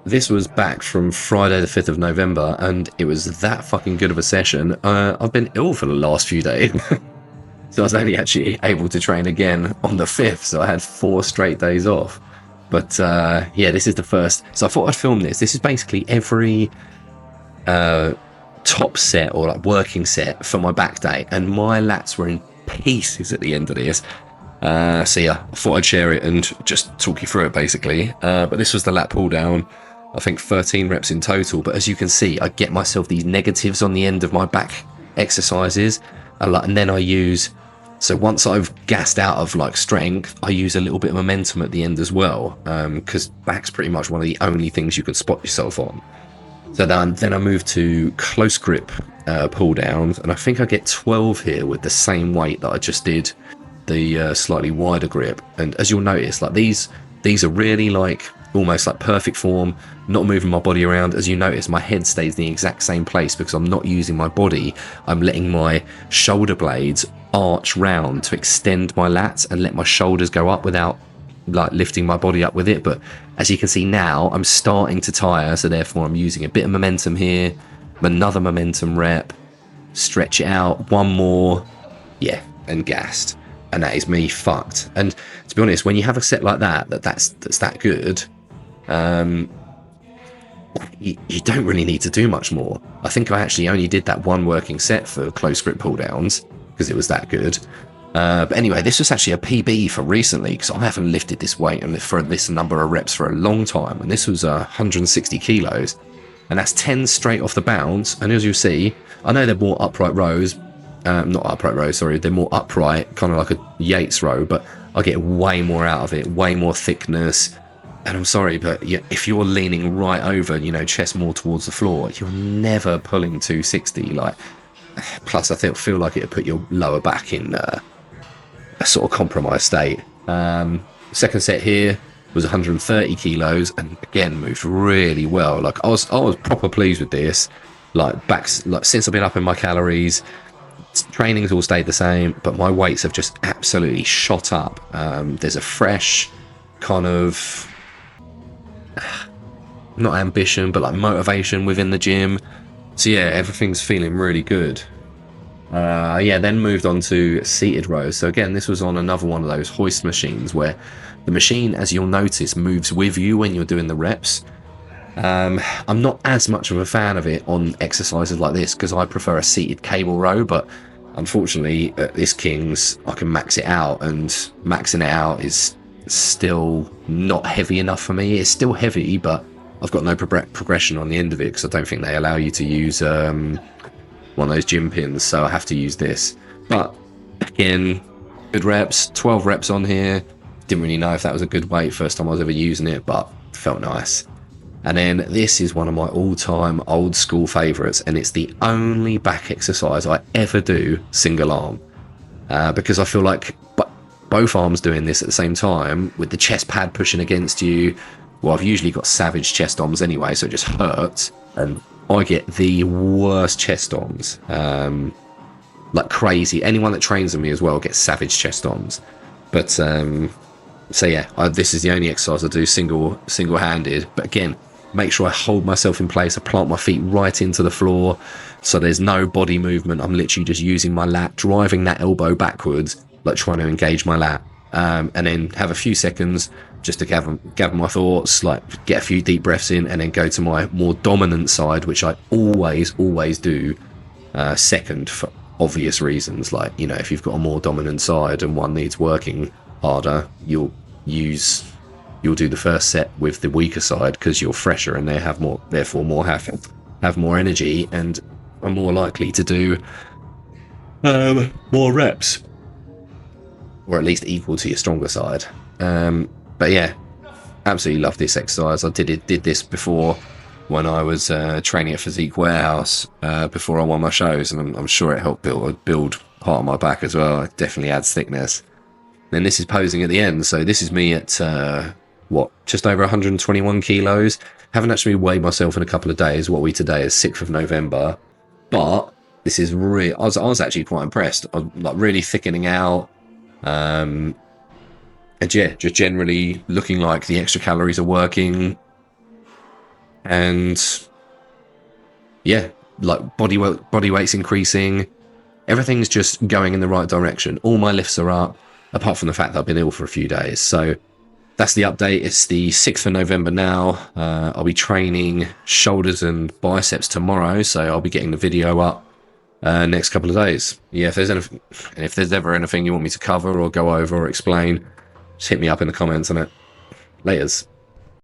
this was back from Friday the 5th of November, and it was that fucking good of a session. I've been ill for the last few days. So I was only actually able to train again on the 5th, so I had 4 straight days off. But yeah, this is the first. So I thought I'd film this. This is basically every top set or like working set for my back day, and my lats were in pieces at the end of this. So yeah, I thought I'd share it and just talk you through it basically. But this was the lat pull down. I think 13 reps in total. But as you can see, I get myself these negatives on the end of my back exercises, and then I use. So once I've gassed out of like strength, I use a little bit of momentum at the end as well, because back's pretty much one of the only things you can spot yourself on. So then I move to close grip pull downs, and I think I get 12 here with the same weight that I just did the slightly wider grip. And as you'll notice, like these are really like almost like perfect form, not moving my body around. As you notice, my head stays in the exact same place because I'm not using my body. I'm letting my shoulder blades arch round to extend my lats and let my shoulders go up without like lifting my body up with it. But as you can see now, I'm starting to tire, so therefore I'm using a bit of momentum here, another momentum rep, stretch it out, one more, yeah, and gassed. And that is me fucked. And to be honest, when you have a set like that's that good, you don't really need to do much more. I think I actually only did that one working set for close grip pull downs because it was that good. But anyway, this was actually a PB for recently, because I haven't lifted this weight and for this number of reps for a long time, and this was 160 kilos, and that's 10 straight off the bounce. And as you see, I know they're more upright rows, not upright rows, sorry, they're more upright, kind of like a Yates row, but I get way more out of it, way more thickness. And I'm sorry, but if you're leaning right over, chest more towards the floor, you're never pulling 260. Like, plus I feel like it'd put your lower back in a sort of compromised state. Second set here was 130 kilos, and again moved really well. Like I was proper pleased with this. Like since I've been up in my calories, training's all stayed the same, but my weights have just absolutely shot up. There's a fresh kind of not ambition, but like motivation within the gym. So yeah, everything's feeling really good. Then moved on to seated rows. So again, this was on another one of those hoist machines where the machine, as you'll notice, moves with you when you're doing the reps. I'm not as much of a fan of it on exercises like this because I prefer a seated cable row, but unfortunately at this King's I can max it out, and maxing it out is still not heavy enough for me. It's still heavy, but I've got no progression on the end of it because I don't think they allow you to use one of those gym pins, so I have to use this. But again, good reps, 12 reps on here. Didn't really know if that was a good weight first time I was ever using it, but felt nice. And then this is one of my all-time old school favorites, and it's the only back exercise I ever do single arm, because I feel like both arms doing this at the same time with the chest pad pushing against you. Well, I've usually got savage chest arms anyway, so it just hurts, and I get the worst chest arms, like crazy. Anyone that trains with me as well gets savage chest arms. But so yeah, this is the only exercise I do single-handed. But again, make sure I hold myself in place. I plant my feet right into the floor, so there's no body movement. I'm literally just using my lat, driving that elbow backwards, like trying to engage my lat, and then have a few seconds just to gather my thoughts, like get a few deep breaths in, and then go to my more dominant side, which I always do second for obvious reasons. Like, if you've got a more dominant side and one needs working harder, you'll do the first set with the weaker side because you're fresher and they have more energy and are more likely to do more reps, or at least equal to your stronger side. But yeah, absolutely love this exercise. I did this before when I was training at Physique Warehouse before I won my shows, and I'm sure it helped build part of my back as well. It definitely adds thickness. Then this is posing at the end. So this is me at just over 121 kilos. Haven't actually weighed myself in a couple of days. What today is 6th of November, but this is really, I was actually quite impressed. I'm like really thickening out, and yeah, just generally looking like the extra calories are working. And yeah, like body weight's increasing. Everything's just going in the right direction. All my lifts are up, apart from the fact that I've been ill for a few days. So that's the update. It's the 6th of November now. I'll be training shoulders and biceps tomorrow, so I'll be getting the video up next couple of days. Yeah, if there's ever anything you want me to cover or go over or explain, just hit me up in the comments on it. Laters.